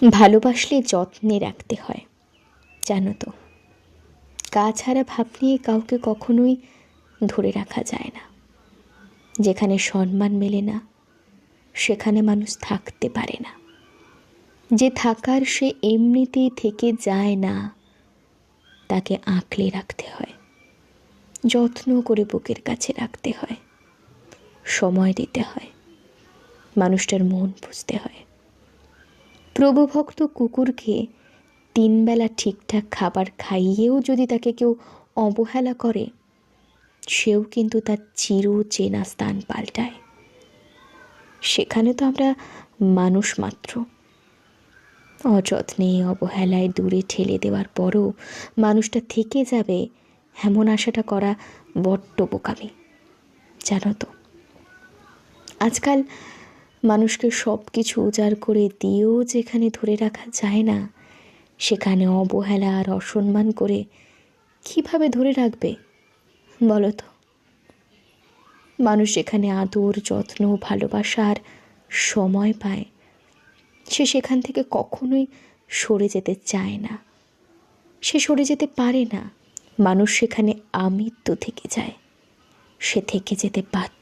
ভালোবাসলে যত্নে রাখতে হয়, জানো তো। গা ছাড়া ভাব নিয়ে কাউকে কখনোই ধরে রাখা যায় না। যেখানে সম্মান মেলে না সেখানে মানুষ থাকতে পারে না। যে থাকার সে এমনিতেই থেকে যায় না, তাকে আঁকলে রাখতে হয়, যত্ন করে বুকের কাছে রাখতে হয়, সময় দিতে হয়, মানুষটার মন বুঝতে হয়। প্রভুভক্ত কুকুরকে 3 বেলা ঠিকঠাক খাবার খাইয়েও যদি তাকে কেউ অবহেলা করে, সেও কিন্তু তার চির চেনা স্থান পাল্টায়। সেখানে তো আমরা মানুষ মাত্র। অযত্নে অবহেলায় দূরে ঠেলে দেওয়ার পরও মানুষটা থেকে যাবে, এমন আশাটা করা বড্ড বোকামি, জানো তো। আজকাল মানুষকে সব কিছু উজাড় করে দিয়েও যেখানে ধরে রাখা যায় না, সেখানে অবহেলা আর অসম্মান করে কিভাবে ধরে রাখবে বলো তো। মানুষ যেখানে আদর, যত্ন, ভালোবাসা আর সময় পায়, সে সেখান থেকে কখনোই সরে যেতে চায় না, সে সরে যেতে পারে না। মানুষ সেখানে আমিত্ব থেকে যায়, সে থেকে যেতে বাধ্য।